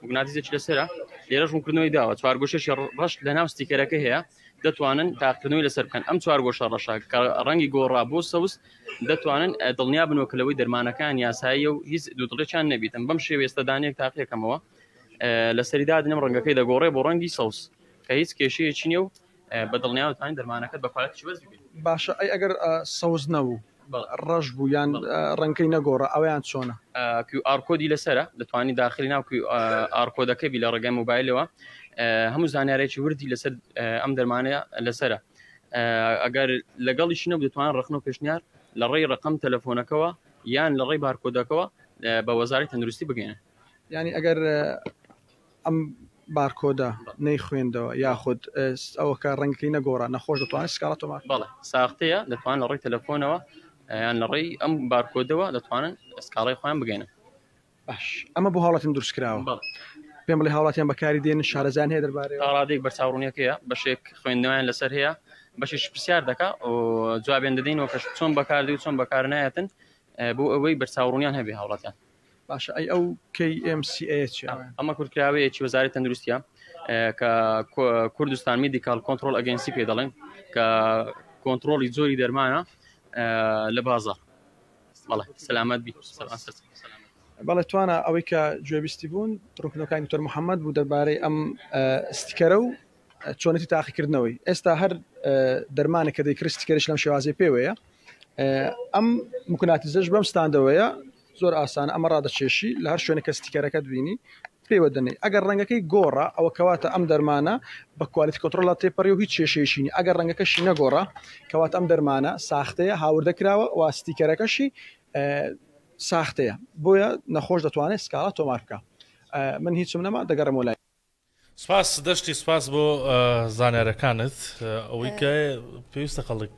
موگناتیزێکی لەسرە لێرەش ڕووکردنەوەی داوە چوارگۆشەی ڕەش لە ناو ستیکەرەکە هەیە دەتوانن تاقیکردنەوەی لەسەر بکەن ئەم چوارگۆشە ڕەشە کە ڕەنگی گۆڕا بۆ سەوست دەتوانن دڵنیا بنەوەکەلەوەی دەرمانەکان یاسایی و هیچ دوودڵێکیان نەبیتن بەم شێوێستە دانێک تاقیەکەمەوە لە سەریدا دنم ڕەنگەکەی دەگۆڕێ بۆ ڕەنگی سەوس کە هیچ کێشەیەکی نییە و بە دڵنیا دەتوانین دەرمانەکەت بە کوالەتی بەرز بکەیت. باشە ئەی ئەگەر سەوز نەبوو ڕەش بوو یان ڕەنگەی نەگۆڕە ئەویان چۆنە QR کۆدی لەسرە دەتوانانی داخلی ناو QR کۆدەکەی بی لە ڕێگای مۆبایلەوە هەموو زانیارێکی وردی لەسەر ئەم دەرمانەیە لەسرە ئەگەر لەگەڵیشی نەبوو دەتوانن ڕخنە و پێشنیار لە ڕێی ڕقم تەلەفۆنەکەەوە یان لە ڕێی بارکۆدەکەەوە بە وەزارەتی تەندروستی بگەێنن ینی ئەگەر ئەم بارکۆدا نەی خوێندەوە یاخود ئەوە کە ڕەنگەکەی نەگۆڕە نەخۆش دەتوانێت سکاڵاتەوە بەڵێ ساختەیە دەتوان لە ڕێی تەلەفۆنەوە یان لە ڕێی ئەم بارکۆدەوە دەتوانن سکاڵی خۆیان بگەێنن. باش ئەمە بۆ هاوڵاتیم دروستکراوە پێم بڵێ هاوڵاتیان بەکاری دێن شارەزان هەیە دەربارەی ڕادێک بەرچاوڕوونیەکەیە بەشێک خوێندنەوەیان لەسەر هەیە بەشیش پرسیار دەکا و جوابیان دەدەینەوە کە چۆن بەکاردی و چۆن بەکار نایەتن بۆ ئەوەی بەرچاوڕوونیان هەبێ هاوڵاتیان. باشە ئەی ئەو KMCA ئەمە کورتکراوەیەکی وەزارەتی تەندروستیە کە کوردستان میدیکال کۆنتڕۆل ئەگەنسی پێ دەڵێن کە کۆنتڕۆڵی زۆری دەرمانە لە بازار. بەڵێ سەلامەت بی بەڵێ توانە ئەوەی کە گوێبیستی بوون ڕوونکردنەوەکانی دکتۆر محەممەد بوو دەربارەی ئەم ستیکەرە و چۆنەتی تاقیکردنەوەی ئێستا هەر دەرمانێک کە دەیکرد ستیکەرش لەم شێوازەی پێوەیە ئەم موگناتیزەش بەم ستاندەوەیە زۆر ئاسانە ئەمە ڕادەچێشی لە هەر شوێنێک کە ستیکەرەکەت بینی پێوە دەنێ ئەگەر ڕەنگەکەی گۆڕە ئەوە کەواتە ئەم دەرمانە بە کوالیتی کۆنتڕۆڵە تێپەڕی و هیچ کێشەیەشی نیە ئەگەر ڕەنگەکەشی نەگۆڕە کەواتە ئەم دەرمانە ساختەیە هاوردەکراوە و ستیکەرەکەشی ساختەیە بۆیە نەخۆش دەتوانێت سکاڵا تۆمار بکە. من هیچم نەما دەگەڕم لای سپاس دەشتی سپاس بۆ زانیارەکانت ئەوەی کە پێویستە خەڵک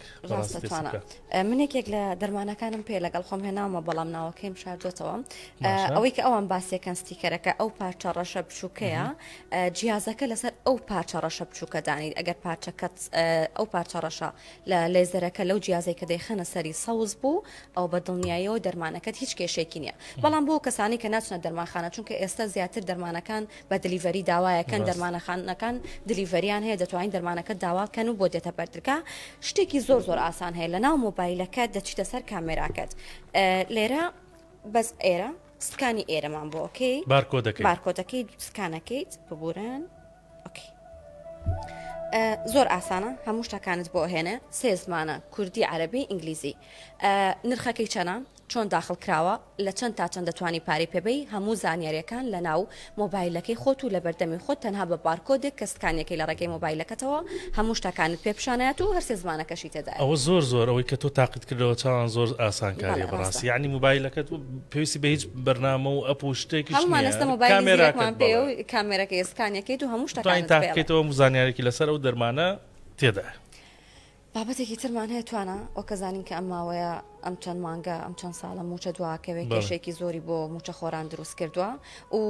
منێکێک لە دەرمانەکانم پێ لەگەڵ خۆم هێناومە بەڵام ناوەکەیم شاردۆتەوە ئەوەی کە ئەوان باسیەکەن ستیکەرەکە ئەو پارچە ڕەشە بچووکەیە جیازەکە لەسەر ئەو پارچە ڕەشە بچووکە دانیت ئەگەر پارچەکەت ئەو پارچە ڕەشە لە لێزەرەکە لەو جیازەی کە دەیخەنە سەری سەوز بوو ئەو بە دڵنیاییەوە دەرمانەکەت هیچ کێشێکی نییە بەڵام بۆ کەسانی کە ناچنە دەرمانخانە چونکە ئێستا زیاتر دەرمانەکان بە دلیڤەری داوایەکەن دەرمانەخانەکان دلیڤەریان هەیە دەتوانین دەرمانەکە داواکەن و بۆ دێتە بەردرگا شتێکی زۆر ئاسان هەیە لە ناو مۆبایلەکە دەچیتە سەر کامێراکەت لێرە بەس ئێرە سکانی ئێرەمان بۆ ئۆکەی بارکۆدەکەی سکانەکەیت ببورن ئۆکەی زۆر ئاسانە هەموو شتەکانت بۆ هێنە سێ زمانە کوردی عەرەبی ئینگلیزی نرخەکەی چەنە چۆن داخل کراوە لە چەند تا چەند دەتوانی پارەی پێبەی هەموو زانیاریەکان لە ناو مۆبایلەکەی خۆت و لە بەردەمی خۆت تەنها بە بارکۆدێک کە سکانیەکەی لە ڕێگەی مۆبایلەکەتەوە هەموو شتەکانت پێپشانایەت و هەر سێ زمانەکەشی تێدا ئەوە زۆر ئەوەی کە تۆ تاقیت کردەوە چاوان زۆر ئاسانکاریە بەڕاستی یعنی مۆبایلەکەت پێویستی بە هیچ بەرنامە و ئەپ و شتێکیش هەمومانەستە مۆبایلمان پێ و کامێرەکەی سکانیەکەیت و هەموو شتەکانت تاقیتەوە زانیارێکی لەسەر ئەو دەرمانە تێدا بابەتێکی ترمان هەیە توانە ئەو کەزانین کە ئەم ماوەیە ئەم چەند مانگە ئەم چەند ساڵە موچە دواکەوێت کێشێکی زۆری بۆ موچە خۆران دروست کردووە و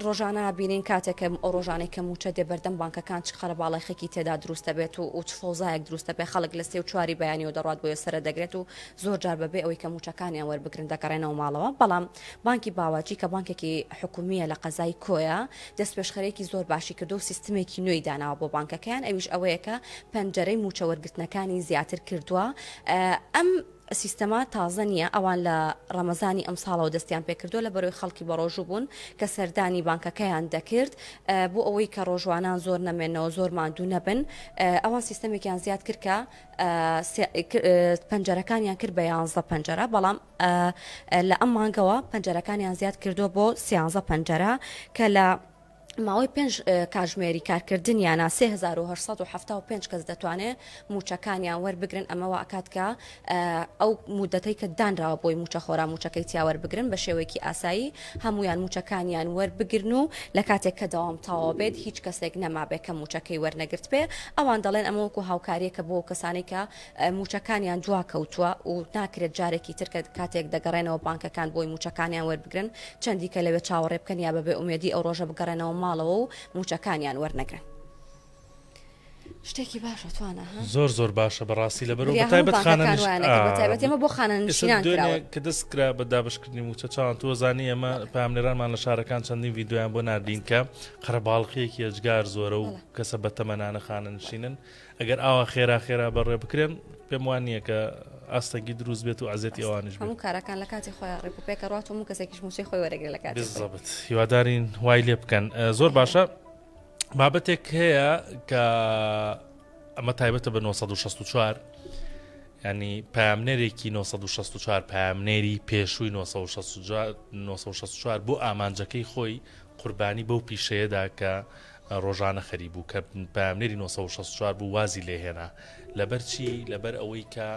ڕۆژانە بینین کاتێکە ئەو ڕۆژانەی کە موچە دێ بەردەم بانکەکان چ خەرە باڵایخێکی تێدا دروستە بێت و چ فۆزایەک دروستە بێ خەڵک لە سێ و چواری بەیانی و دەڕات بۆیە سەر دەگرێت و زۆر جار بەبێ ئەوەی کە موچەکانیان وەربگرن دەگەڕێنەوە ماڵەوە بەڵام بانکی باواجی کە بانکێکی حکومیە لە قەزای کۆیە دەست پێشخەرێکی زۆر باشی کردو و سیستمێکی نوێی داناوە بۆ بانکەکەیان ئەویش ئەوەیە کە پەنجەرەی موچە وەرگرتنەکانی زیاتر کردووە ئەم سیستەما تازە نییە ئەوان لە ڕەمەزانی ئەم ساڵەوە دەستیان پێکردو لە بەرەوەی خەڵکی بە ڕۆژوو بوون کە سەردانی بانکەکەیان دەکرد بۆ ئەوەی کە ڕۆژوانان زۆر نەمێنەوە زۆر ماندوو نەبن ئەوان سیستەمێکیان زیاد کرد کە پەنجەرەکانیان کرد بە 11 پەنجەرە بەڵام لە ئەم مانگەوە پەنجەرەکانیان زیاد کردو بۆ 13 پەنجەرە کە لە ماوەی 5 کاتژمێری کارکردنیانە 3875 کەس دەتوانێت موچەکانیان وەربگرن ئەمەوە ئاکات کە ئەو مودەتەی کە دانراوە بۆی موچە خۆرا موچەکەی تیا وەربگرن بە شێوەیەکی ئاسایی هەمویان موچەکانیان وەربگرن و لە کاتێک کە دەوام تاوا بێت هیچ کەسێک نەمابێت کە موچەکەی وەرنەگرت بێ ئەوان دەڵێن ئەمەوەکو هاوکاریەکە بۆ کەسانی کە موچەکانیان دوا کەوتووە و ناکرێت جارێکی تر کاتێک دەگەڕێنەوە بانکەکان بۆی موچەکانیان وەربگرن چەندی کە لەوێ چاوەڕێ بکەن یا بەبێ ئومێدی ئەو ڕۆژە بگەڕێنەوە ماڵەوە و موچەکانیان وەرنەگرن شتێکی باشە توانە زۆر باشە بەڕاستی لە بەرەوە تایبەت خانەتایبەت ئێمە بۆ خانەنشینان کە دەستکرا بە دابشکردنی موچە چاوان تۆزانی ئەمە پامنێرانمان لە شارەکان چەندین ڤیددیویان بۆ نردین کە قەرەباڵقەیەکی ئەجگار زۆرە و کەسە بە تەمەنانە خانەنشینن ئەگەر ئاوا خێرا بەڕێ بکرێن پێم وان نییە کە ئاستەگی دروست بێت و عزێتی ئەوانش هەموو کارەکان لە کاتی خۆیان ڕێکوپێکە ڕات و کەسێکیش موچەی خۆی وەرەگرێت لە کاتی بالضبط هیوادارین وای لێ بکەن زۆر باشە بابەتێک هەیە کە ئەمە تایبەتە بە 1964 ینی پامنێرێکی 1964 پامنێری پێشووی 1964 بۆ ئامانجەکەی خۆی قوربانی بەو پیشەیەدا کە ڕۆژانە خەری بوو کە پامنێری 1964 بوو وازی لێهێنا لەبەر چی لەبەر ئەوەی کە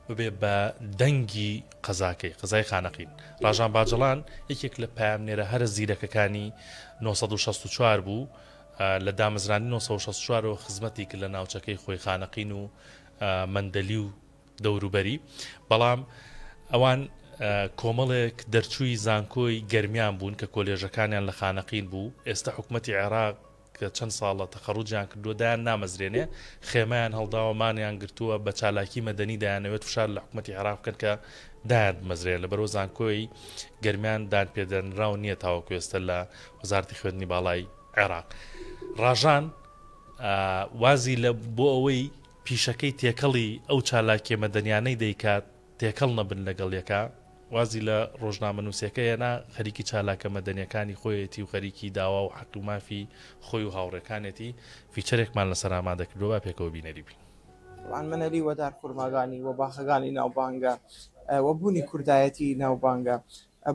ببێ بە دەنگی قەزاکەی قەزای خانەقین ڕاژان باجەڵان یەکێک لە پامنێرە هەرە زیرەکەکانی 1964 بوو لە دامەزرانی 1964 و خزمەتی کرد لە ناوچەکەی خۆی خانەقین و مەندەلی و دەوروبەری بەڵام ئەوان کۆمەڵێک دەرچووی زانکۆی گەرمیان بوون کە کۆلێژەکانیان لە خانەقین بوو ئێستا حکوومەتی عێراق کە چەند ساڵە تەخەڕوجیان کردووە دایان نامەزرێنێ خێمەیان هەڵداوەمانیان گرتووە بە چالاکی مەدەنی دایانەوێت فشار لە حکوومەتی عێراق بکەن کە دایان بمەزرێن لە بەرەو زانکۆی گەرمیان دان پێدەنراو نییە تاوەکو ئێستا لە وەزارەتی خوێندنی باڵای عێراق ڕاژان وازی لە بۆ ئەوەی پیشەکەی تێکەڵی ئەو چالاکیە مەدەنیانەی دەیکات تێکەڵ نەبن لەگەڵ یەکە وازی لە ڕۆژنامە نووسەکەیەنا خەریکی چالاکە مەدەنیەکانی خۆیەتی و خەریکی داوا و حەق و مافی خۆی و هاوڕێکانێتی فیچەرێکمان لەسەر ئامادەکردووە با پێکەوە بینەری بین منەری وەدار خورماگانی و باخەکانی ناوبانگە وەبوونی کوردایەتی ناوبانگە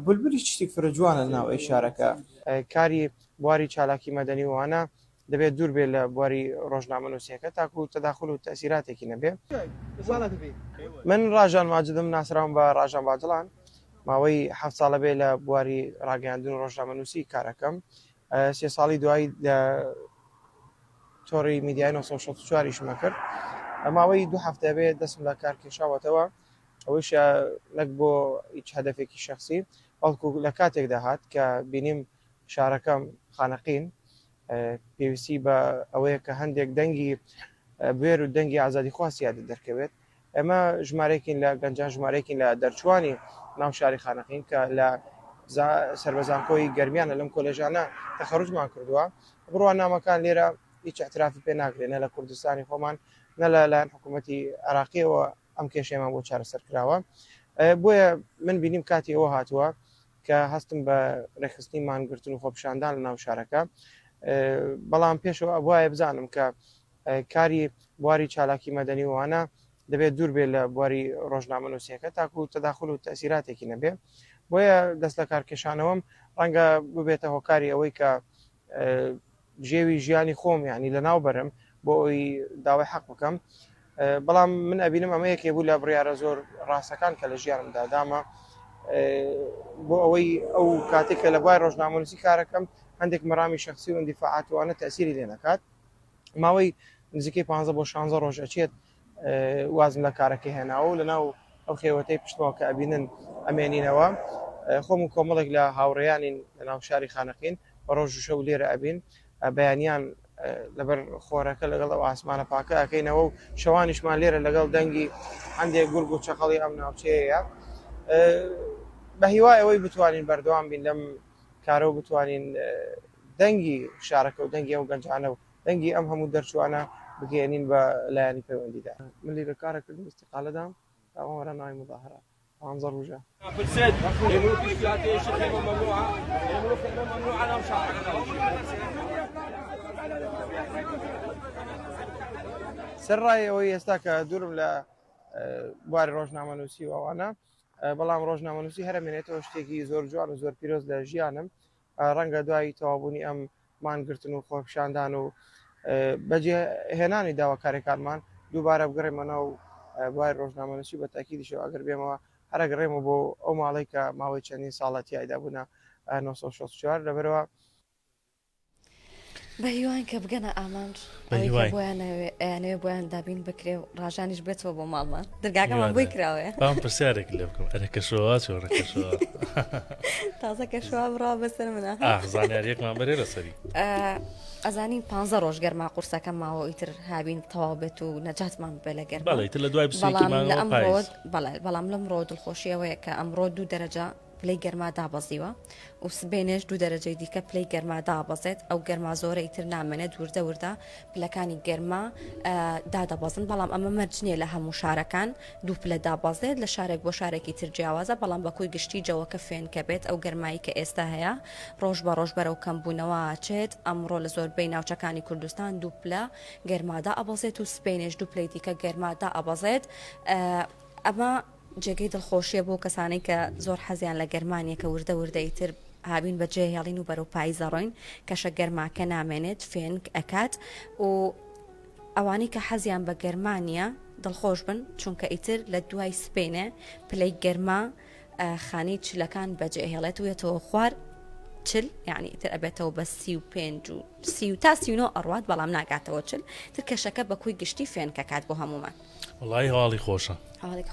بولبولی شتێک فرە جوانە ناو ئەی شارەکە کاری بواری چالاکی مەدەنی وانە دەبێت دوور بێت لە بواری ڕۆژنامە نووسەکە تاکو تەداخل و تەسیراتێکی نەبێ من ڕاژان ماجدم ناسراوم بە ڕاژان باجڵان ماوەی 7 ساڵە بێ لە بواری ڕاگەاندن و ڕۆژنامە نووسی کارەکەم 3 ساڵی دوایی لە تۆڕی میدیای 1964 شمە کرد ماوەی 2 هەفتە بێ دەستم لە کار کێشاوەتەوە ئەوش نەک بۆ هیچ هەدەفێکی شخصی بەڵکو لە کاتێک داهات کە بینیم شارەکەم خانەقین پێویستی بە ئەوەیە کە هەندێک دەنگی بێر و دەنگی ئازادی خواسیادە دەرکەوێت ئەمە ژمارەیەکین لە گەنجان ژمارەیەکین لە دەرچوانی ناو شاری خانەقین کە لە سربەزانکۆی گەرمیانە لەم کۆلێژانە تەخەڕوجمان کردووە بڕوان نامەکان لێرە هیچ اعترافی پێ ناکرێنە لە کوردستانی خۆمان نە لەلایەن حکوومەتی عێراقیەوە ئەم کێشەیەمان بۆ چارەسەر کراوە بۆیە من بینیم کاتی ئەوە هاتووە کە هەستم بە ڕێخستنی مانگرتن و خۆپشاندان لە ناو شارەکە بەڵام پێشەوە وایە بزانم کە کاری بواری چالاکی مەدەنی وانە دەبێت دوور بێت لە بواری ڕۆژنامە نووسەکە تاکو تەداخل و تەسیراتێکی نەبێ بۆیە دەست لە کارکێشانەوەم ڕەنگە ببێتە هۆکاری ئەوەی کە ژێوی ژیانی خۆم یعنی لە ناو بەرم بۆ ئەوی داوای حەق بکەم بەڵام من ئەبینم ئەمە یەکێ بوو لە بڕیارە زۆر ڕاستەکان کە لە ژیانمدا دامە بۆ ئەوەی ئەو کاتێکە لە بوای ڕۆژنامە نووسی کارەکەم هەندێک مەرامی شخصی و ئیندیفاعاتوانە تەسیری لێ نەکات ماوەی نزیکەی 15 بۆ 16 ڕۆژ ئەچێت وازم لە کارەکەی هێناوە و لەناو ئەو خێوەتەی پشتەوە کە ئەبینن ئەمێنینەوە خۆم و کۆمەڵێک لە هاوڕێیانین لەناو شاری خانەقین بە ڕۆژ و شەو لێرە ئەبین بەیانیان لەبەر خۆرەکە لەگەڵ ئەو ئاسمانە پاکە ئەەکەینەوە و شەوانیشمان لێرە لەگەڵ دەنگی هەندێک گورگ و چەقەڵی ئەم ناوچەیە بە هیوای ئەوەی بتوانین بەردەوام بین لەم کارە و بتوانین دەنگی شارەکە و دەنگی ئەو گەنجانە و دەنگی ئەم هەموو دەرچوانە بگەێنین بە لایەنی پەیوەندیدا من لێرە کارەکردن استیقالەدام وەرە ناوی مظاهرە انظر وجهه سرڕای ئەوەی ئێستا کە دوورم لە بواری ڕۆژنامەنووسی و ئەوانە بەڵام ڕۆژنامەنووسی هەرمێنێتەوە شتێکی زۆر جوان و زۆر پیرۆز لە ژیانم ڕەنگە دوایی تەوابوونی ئەم مانگرتن و خۆپشاندان و بەجێ هێنانی داواکاریەکانمان دووبارە بگەڕێمەوە و بواری ڕۆژنامەنووسی بە تاکیدیشەوە ئەگەر بێمەوە هەرەگەڕێمە بۆ ئەو ماڵی کە ماوەی چەندین ساڵەتیایدا بوونە 1964 لەبەرەوە بە هیوان کە بگەنە ئامانج بۆیانەوێ بۆیان دابین بکرێ و ڕژانیش بێتەوە بۆ ماڵمان دەرگاکەمان بۆی کراوەیە بام پرسیارێک لێ بکەم ئەرەکەشەوە چۆڕەکەشەوە تازە کەشەوە بڕا بەسەر منە زانیاریەکمان بەرێ لەسەری ئەزانین 15 ڕۆژ گەرما قورسەکە ماوە ئیتر هابین تەواو بێت و نەجاتمان بێ لە گەرما بەڵێ لە دوای بەڵام لەمڕۆ دڵخۆشیەوەیە کە ئەمڕۆ 2 دەرەجە پلەی گەرما دابەزیوە و سبێنێش 2 دەرەجەی دیکە پلەی گەرما دابەزێت ئەو گەرما زۆرە ئیتر نامێنێت وردە وردە پلەکانی گەرما دادەبەزن بەڵام ئەمە مەرجنیە لە هەموو شارەکان 2 پلە دابەزێت لە شارێک بۆ شارێکی تر جیاوازە بەڵام بەکوی گشتی جەوەکە فێنکە بێت ئەو گەرمایی کە ئێستا هەیە ڕۆژ بە ڕۆژ بەرەو کەمبوونەوە چێت ئەمڕۆ لە زۆربەی ناوچەکانی کوردستان 2 پلە گەرمادا ئەبەزێت و سبێنێش 2 پلەی دیکە گەرمادا ئەبەزێت ئەمە جێگەی دڵخۆشیە بۆ کەسانەی کە زۆر حەزیان لە گەرمانیە کە وردە وردەیتر هابین بەجێ هێڵین و بەرەو پاییزە ڕۆین کەشە گەرماکە نامێنێت فێنک ئەکات و ئەوانەی کە حەزیان بە گەرمانیە دڵخۆش بن چونکە ئیتر لە دوای سبێنێ پلەی گەرما خانەی چلەکان بەجێ هێڵێت وێتەوە خوار چل یعنی تر ئەبێتەوە بە 35 و 30 تا 39 ئەڕوات بەڵام ناگاتەوە چل تر کەشەکە بەکوی گشتی فێنکە کات بۆ هەمومان وڵی هەواڵی خۆشە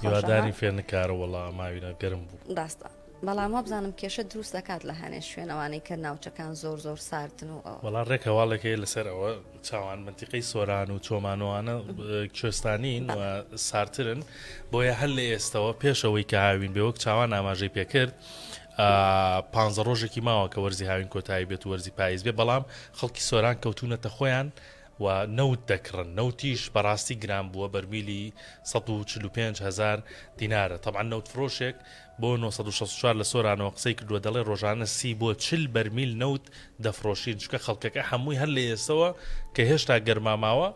هیواداری فێنکارە وەڵا ماوینە گەرم بوو ڕاستە بەڵام وا بزانم کێشە دروست دەکات لە هەنێ شوێنەوانەی کە ناوچەکان زۆر زۆر ساردن و وەڵا ڕێک هەواڵێکی لەسەر ئەوە چاوان منتیقەی سۆران و چۆمانەوانە کوێستانین و سارترن بۆیە هەر لە ئێستەوە پێشەوەی کە هاوین بێ وەک چاوان ئاماژەی پێکرد 15 ڕۆژێکی ماوە کە وەرزی هاوین کۆتایی بێت و وەرزی پاییز بێ بەڵام خەڵکی سۆران کەوتونەتە خۆیان و نەوت دەکڕن نەوتیش بەڕاستی گران بووە بەرمیلی 145,000 دینارە طبعا نەوت فرۆشێک بۆ 1964 لە سۆرانەوە قسەی کردووە دەڵێ ڕۆژانە 30 بۆ 40 بەرمیل نەوت دەفرۆشین چکە خەڵکەکە هەمووی هەر لە ئێستەوە کە هێشتا گەرماماوە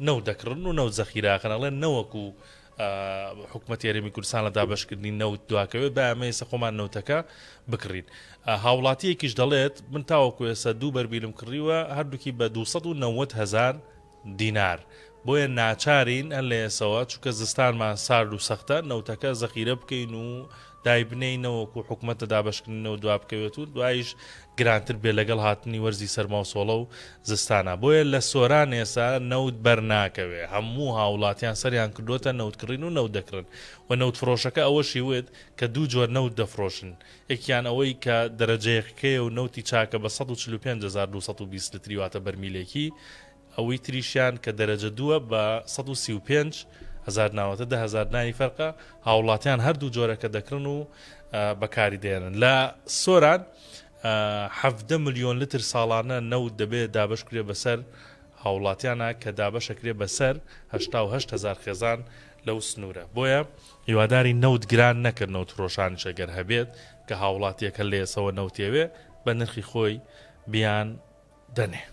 نەوت دەکڕن و نەوت زەخیراکەنەڵێن نەوەکو حکومەتی هەرێمی کوردستان لە دابەشکردنی نەوت دواکەوێت بە ئەمەیسە خۆمان نەوتەکە بکڕین هاوڵاتیەکیش دەڵێت من تاوەکو ئێستا 2 بەرمیلم کڕیوە هەردووکی بە 290,000 دینار بۆیە ناچارین هەر لە ئێسەوە چونکە زستانمان سارد و سەختە نەوتەکە زەخیرە بکەین و دای بنینەوەکو حکومەتە دابشکردنەوە دوا بکەوێت و دوایش گرانتر بێ لەگەڵ هاتنی وەرزی سەرماوسۆڵە و زستانە بۆیە لە سۆران ئێسا نەوت بەرناکەوێ هەموو هاوڵاتیان سەریان کردوتە نەوتکردین و نەوت دەکردن و نەوت فرۆشەکە ئەوەشی وێت کە 2 جۆر نەوت دەفرۆشن یەکیان ئەوەی کە دەرەجەیەکەیە و نەوتی چاکە بە 145,220 لتری واتە بەرمیلێکی ئەوەی تریشیان کە دەرەجە 2 بە 135,000 ناوەتە 10,000 نانی فەرقە هاوڵاتیان هەردوو جۆرەکە دەکردن و بەکاری دێنن لە سۆران 17 ملیۆن لتر ساڵانە نەوت دەبێت دابشکرێ بەسەر هاوڵاتیانە کە دابەشەکرێ بەسەر 88,000 خێزان لەو سنوورە بۆیە هیواداری نەوت گران نەکرد نەوت فرۆشانیش ئەگەر هەبێت کە هاوڵاتیەکە لە ئێسەوە نەوتێوێ بە نرخی خۆی بیان دەنێ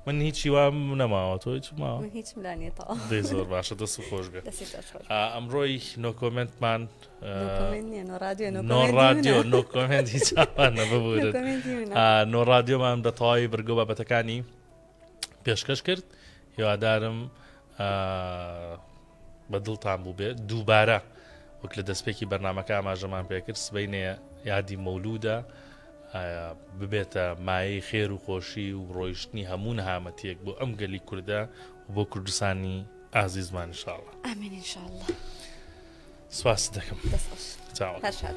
من هیچی وام نەماوە تۆ هیچ ماوە هیچ ملانێتەوە دەی زۆر باشە دەست و خۆش بێت ئەمڕۆی نۆکۆمنتمان نۆڕادیۆ نۆکۆمنت هیچ چاوانە ببورن نۆڕادیۆمان بە تەواوی بەرگۆ بابەتەکانی پێشکەش کرد هیوادارم بەدڵتان بوو بێت دووبارە وەک لە دەستپێکی بەرنامەکە ئاماژەمان پێکرد سبەینێ یادی مەولودە ببێتە مایەی خێر و خۆشی و ڕۆیشتنی هەموو نەهامەتیەک بۆ ئەم گەلی کوردە و بۆ کوردستانی ئازیزمان انشاءڵڵا ئامین ئینشاءڵڵا سواس دەکەم دەست خۆش چاوە هەر شاد